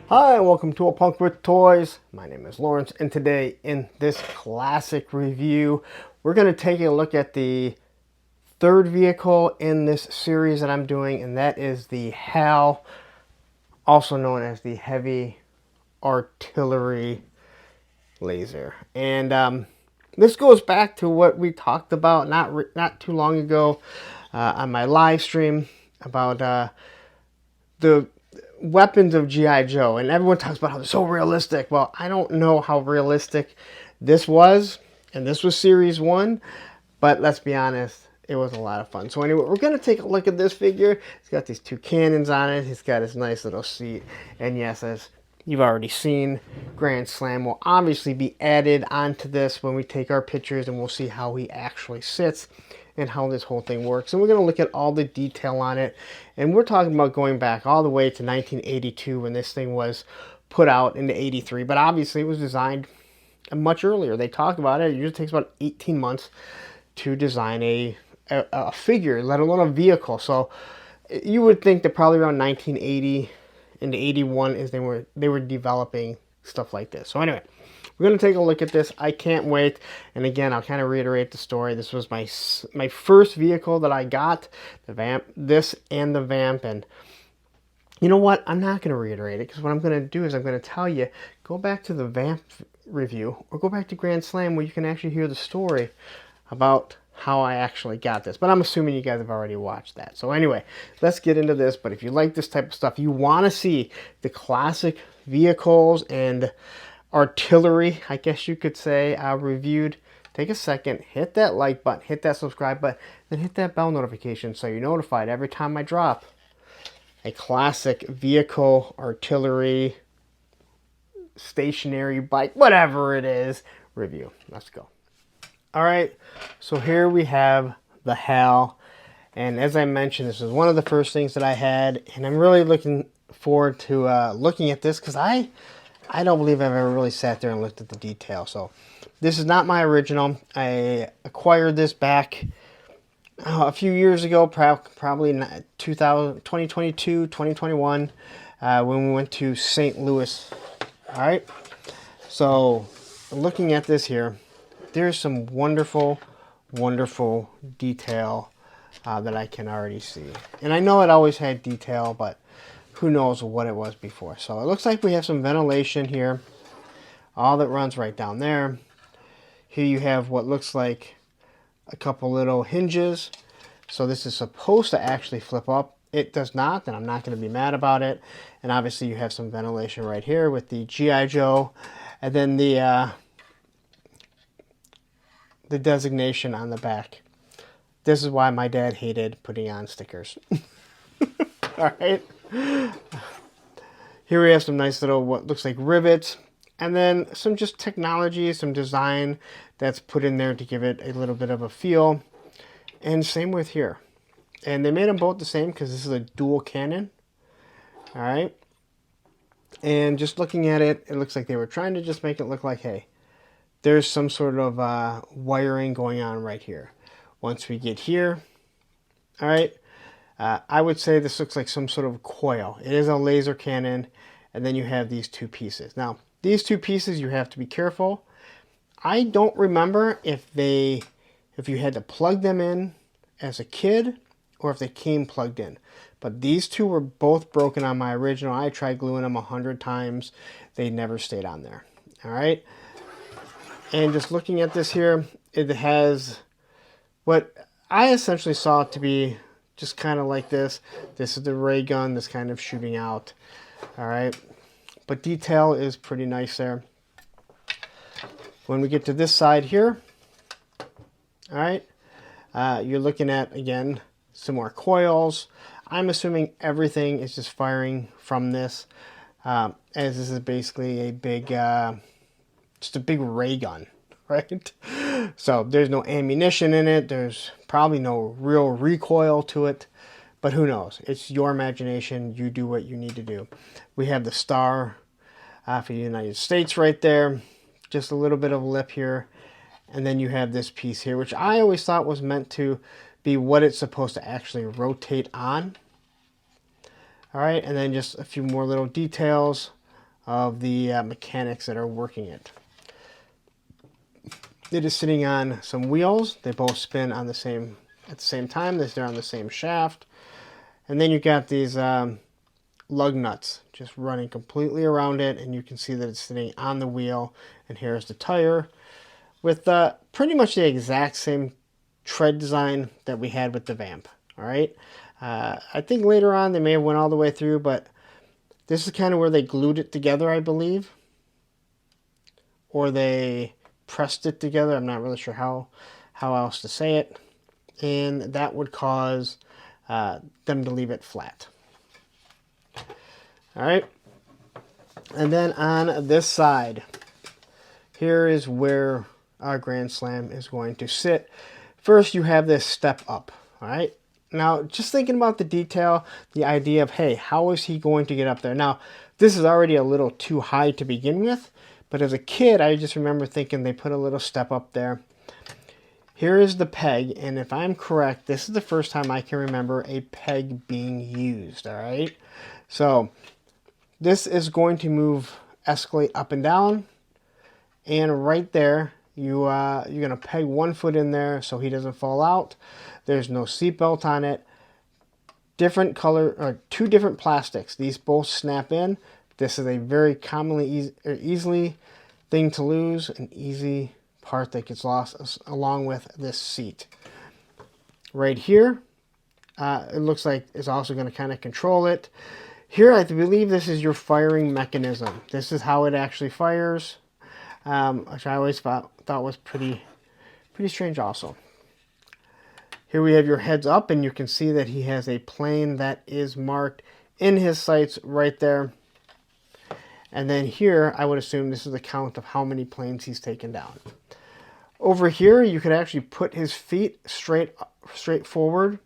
Hi, and welcome to A Punk with Toys. My name is Lawrence, and today in this classic review, we're going to take a look at the third vehicle in this series that I'm doing, and that is the HAL, also known as the Heavy Artillery Laser. And this goes back to what we talked about not too long ago on my live stream about the weapons of G.I. Joe, and everyone talks about how they're so realistic. Well, I don't know how realistic this was, and this was series 1, but let's be honest, it was a lot of fun. So anyway, we're going to take a look at this figure. It's got these 2 cannons on it. It's got his nice little seat, and yes, as you've already seen, Grand Slam will obviously be added onto this when we take our pictures, and we'll see how he actually sits and how this whole thing works. And we're going to look at all the detail on it. And we're talking about going back all the way to 1982 when this thing was put out into 83. But obviously it was designed much earlier. They talked about it. It usually takes about 18 months to design a figure, let alone a vehicle. So you would think that probably around 1980 into 81 is they were developing stuff like this. So anyway, we're going to take a look at this. I can't wait. And again, I'll kind of reiterate the story. This was my first vehicle that I got, the Vamp, this and the Vamp. And you know what? I'm not going to reiterate it, because what I'm going to do is I'm going to tell you, go back to the Vamp review or go back to Grand Slam where you can actually hear the story about how I actually got this. But I'm assuming you guys have already watched that. So anyway, let's get into this. But if you like this type of stuff, you want to see the classic vehicles and artillery, I guess you could say, reviewed, take a second, hit that like button, hit that subscribe button, then hit that bell notification so you're notified every time I drop a classic vehicle, artillery, stationary bike, whatever it is, review. Let's go. All right, so here we have the HAL, and as I mentioned, this is one of the first things that I had, and I'm really looking forward to looking at this, because I don't believe I've ever really sat there and looked at the detail. So this is not my original. I acquired this back a few years ago, probably 2022, 2021, when we went to St. Louis. All right, so looking at this here, there's some wonderful, wonderful detail that I can already see. And I know it always had detail, but who knows what it was before. So it looks like we have some ventilation here. All that runs right down there. Here you have what looks like a couple little hinges. So this is supposed to actually flip up. It does not, and I'm not going to be mad about it. And obviously you have some ventilation right here with the G.I. Joe. And then the designation on the back. This is why my dad hated putting on stickers. All right. Here we have some nice little, what looks like rivets, and then some just technology, some design that's put in there to give it a little bit of a feel. And same with here. And they made them both the same because this is a dual cannon. All right. And just looking at it, it looks like they were trying to just make it look like, hey, there's some sort of wiring going on right here. Once we get here, all right, I would say this looks like some sort of coil. It is a laser cannon, and then you have these 2 pieces. Now, these 2 pieces, you have to be careful. I don't remember if you had to plug them in as a kid or if they came plugged in. But these 2 were both broken on my original. I tried gluing them 100 times. They never stayed on there. All right. And just looking at this here, it has what I essentially saw it to be just kind of like this. This is the ray gun that's kind of shooting out. All right. But detail is pretty nice there. When we get to this side here, all right, you're looking at, again, some more coils. I'm assuming everything is just firing from this, as this is basically a big, just a big ray gun, right? So there's no ammunition in it. There's probably no real recoil to it, but who knows? It's your imagination. You do what you need to do. We have the star for the United States right there. Just a little bit of lip here. And then you have this piece here, which I always thought was meant to be what it's supposed to actually rotate on. All right, and then just a few more little details of the mechanics that are working it. It is sitting on some wheels. They both spin on the same at the same time. They're on the same shaft. And then you got these lug nuts just running completely around it, and you can see that it's sitting on the wheel. And here's the tire with pretty much the exact same tread design that we had with the Vamp. All right. I think later on they may have went all the way through, but this is kind of where they glued it together, I believe, or they pressed it together. I'm not really sure how else to say it, and that would cause them to leave it flat. All right, and then on this side, here is where our Grand Slam is going to sit. First, you have this step up. All right. Now, just thinking about the detail, the idea of, hey, how is he going to get up there? Now, this is already a little too high to begin with, but as a kid, I just remember thinking they put a little step up there. Here is the peg, and if I'm correct, this is the first time I can remember a peg being used, all right? So, this is going to escalate up and down, and right there, you're going to peg one foot in there so he doesn't fall out. There's no seatbelt on it. Different color, or two different plastics. These both snap in. This is a very commonly easily thing to lose, an easy part that gets lost along with this seat. Right here, it looks like it's also going to kind of control it. Here, I believe this is your firing mechanism. This is how it actually fires, which I always thought was pretty strange also. Here we have your heads up, and you can see that he has a plane that is marked in his sights right there. And then here, I would assume this is a count of how many planes he's taken down. Over here, you could actually put his feet straight forward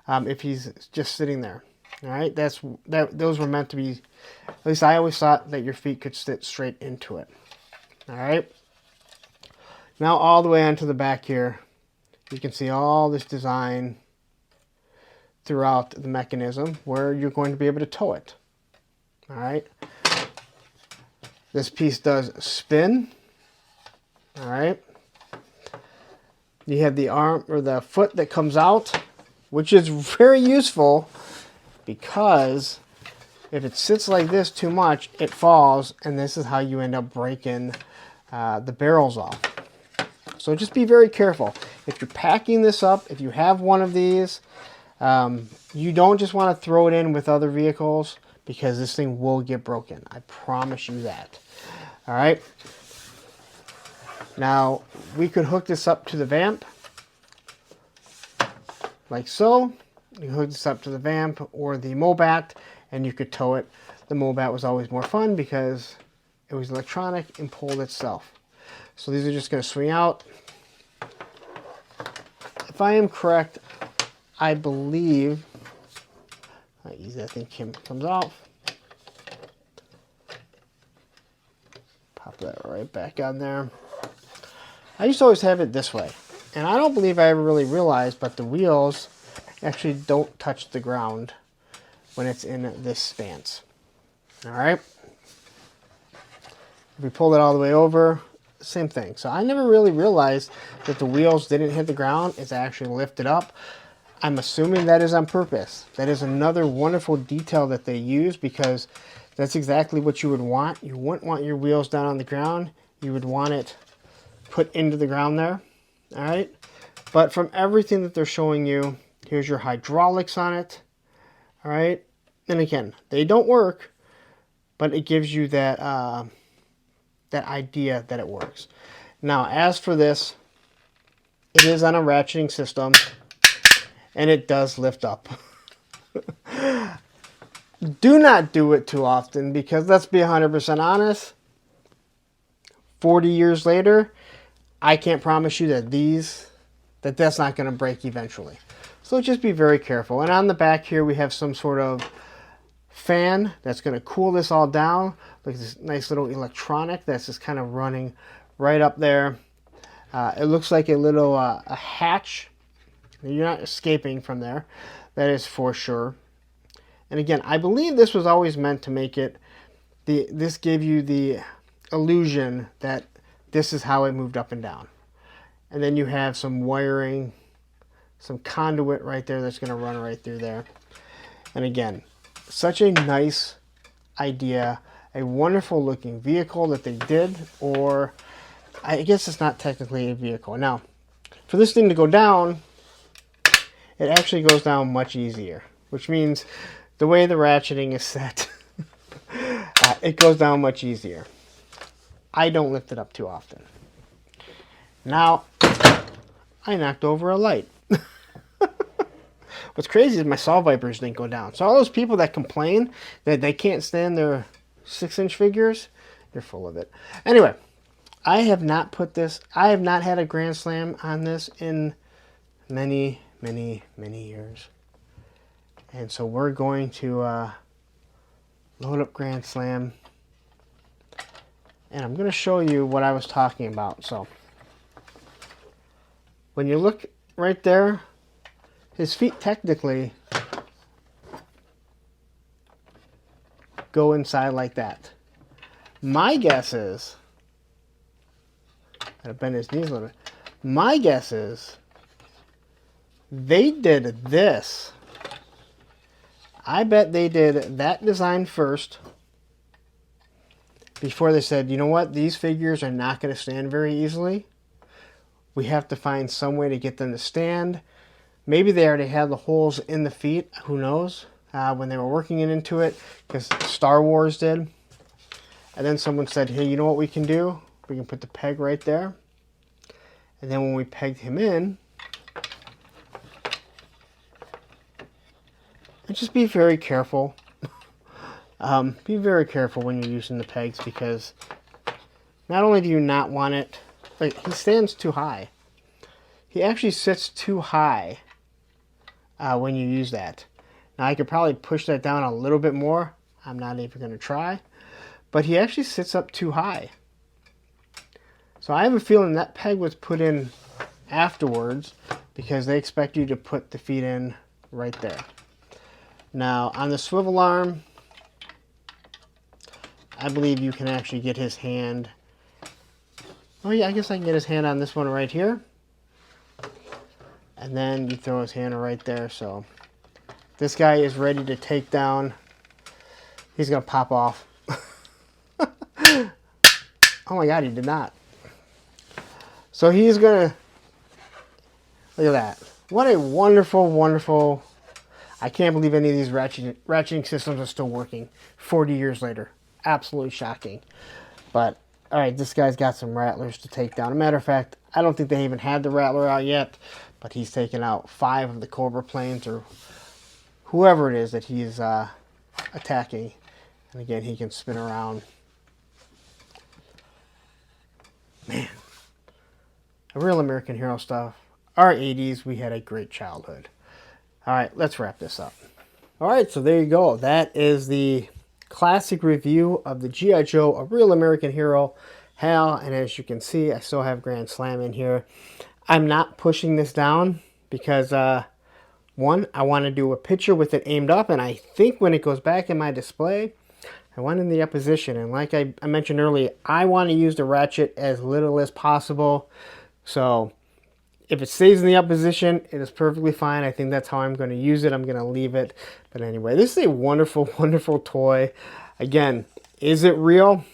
if he's just sitting there. All right, those were meant to be, at least I always thought that your feet could sit straight into it. All right. Now all the way onto the back here, you can see all this design throughout the mechanism where you're going to be able to tow it. All right. This piece does spin. All right. You have the arm or the foot that comes out, which is very useful because if it sits like this too much, it falls, and this is how you end up breaking the barrels off. So just be very careful. If you're packing this up, if you have one of these, you don't just want to throw it in with other vehicles because this thing will get broken. I promise you that. All right. Now, we could hook this up to the Vamp like so. You hook this up to the Vamp or the Mobat, and you could tow it. The Mobat was always more fun because it was electronic and pulled itself. So these are just going to swing out. If I am correct, I believe, how easy that thing comes off. Pop that right back on there. I used to always have it this way, and I don't believe I ever really realized, but the wheels actually don't touch the ground when it's in this stance. All right. If we pull it all the way over, same thing. So I never really realized that the wheels didn't hit the ground. It's actually lifted up. I'm assuming that is on purpose. That is another wonderful detail that they use because that's exactly what you would want. You wouldn't want your wheels down on the ground. You would want it put into the ground there. All right. But from everything that they're showing you, here's your hydraulics on it. All right. And again, they don't work, but it gives you that that idea that it works. Now, as for this, it is on a ratcheting system, and it does lift up. Do not do it too often because let's be 100% honest, 40 years later, I can't promise you that that's not going to break eventually. So just be very careful. And on the back here, we have some sort of fan that's going to cool this all down. Look at this nice little electronic that's just kind of running right up there. It looks like a little a hatch. You're not escaping from there. That is for sure. And again, I believe this was always meant to make it this gave you the illusion that this is how it moved up and down. And then you have some wiring, some conduit right there that's going to run right through there. And again, such a nice idea, a wonderful looking vehicle that they did, or I guess it's not technically a vehicle. Now, for this thing to go down, it actually goes down much easier, which means the way the ratcheting is set, it goes down much easier. I don't lift it up too often. Now, I knocked over a light. What's crazy is my saw vipers didn't go down. So all those people that complain that they can't stand their 6-inch figures, they're full of it. Anyway, I have not had a Grand Slam on this in many, many, many years. And so we're going to load up Grand Slam. And I'm going to show you what I was talking about. So when you look right there, his feet technically go inside like that. My guess is, I've bent his knees a little bit. My guess is they did this. I bet they did that design first before they said, you know what, these figures are not going to stand very easily. We have to find some way to get them to stand. Maybe they already had the holes in the feet, who knows, when they were working it into it, because Star Wars did. And then someone said, hey, you know what we can do? We can put the peg right there. And then when we pegged him in, and just be very careful. Be very careful when you're using the pegs, because not only do you not want it, like, he stands too high. He actually sits too high when you use that. Now I could probably push that down a little bit more. I'm not even going to try. But he actually sits up too high. So I have a feeling that peg was put in afterwards because they expect you to put the feet in right there. Now on the swivel arm, I believe you can actually get his hand. Oh yeah, I guess I can get his hand on this one right here. And then you throw his hand right there. So this guy is ready to take down. He's going to pop off. Oh my God, he did not. So he's going to... Look at that. What a wonderful, wonderful... I can't believe any of these ratcheting systems are still working 40 years later. Absolutely shocking. But, alright, this guy's got some rattlers to take down. As a matter of fact, I don't think they even had the rattler out yet. But he's taken out 5 of the Cobra planes, or whoever it is that he's attacking. And again, he can spin around. Man, a real American Hero stuff. Our 80s, we had a great childhood. All right, let's wrap this up. All right, so there you go. That is the classic review of the G.I. Joe, A Real American Hero, HAL. And as you can see, I still have Grand Slam in here. I'm not pushing this down because, one, I want to do a picture with it aimed up. And I think when it goes back in my display, I want in the up position. And like I mentioned earlier, I want to use the ratchet as little as possible. So if it stays in the up position, it is perfectly fine. I think that's how I'm going to use it. I'm going to leave it. But anyway, this is a wonderful, wonderful toy. Again, is it real?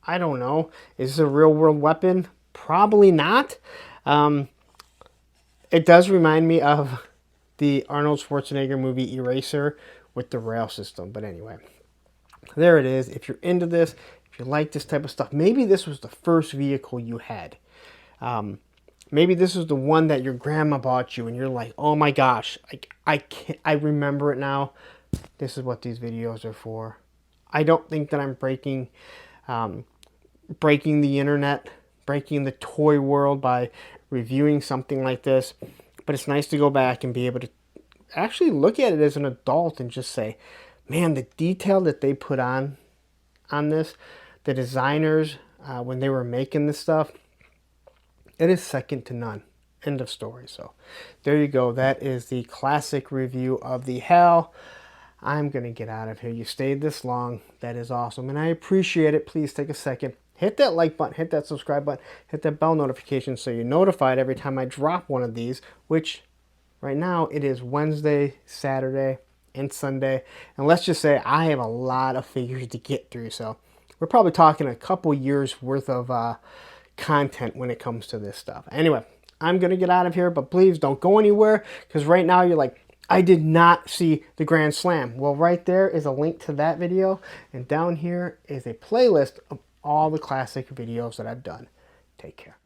I don't know. Is this a real world weapon? Probably not. It does remind me of the Arnold Schwarzenegger movie Eraser with the rail system. But anyway, there it is. If you're into this, if you like this type of stuff, maybe this was the first vehicle you had. Maybe this is the one that your grandma bought you and you're like, oh my gosh, I remember it now. This is what these videos are for. I don't think that I'm breaking the internet, breaking the toy world by reviewing something like this. But it's nice to go back and be able to actually look at it as an adult and just say, man, the detail that they put on this, the designers, when they were making this stuff, it is second to none. End of story. So there you go. That is the classic review of the HAL. I'm going to get out of here. You stayed this long. That is awesome. And I appreciate it. Please take a second. Hit that like button. Hit that subscribe button. Hit that bell notification so you're notified every time I drop one of these, which right now it is Wednesday, Saturday, and Sunday. And let's just say I have a lot of figures to get through. So we're probably talking a couple years worth of content when it comes to this stuff. Anyway, I'm going to get out of here, but please don't go anywhere, because right now you're like, I did not see the Grand Slam. Well, right there is a link to that video, and down here is a playlist of all the classic videos that I've done. Take care.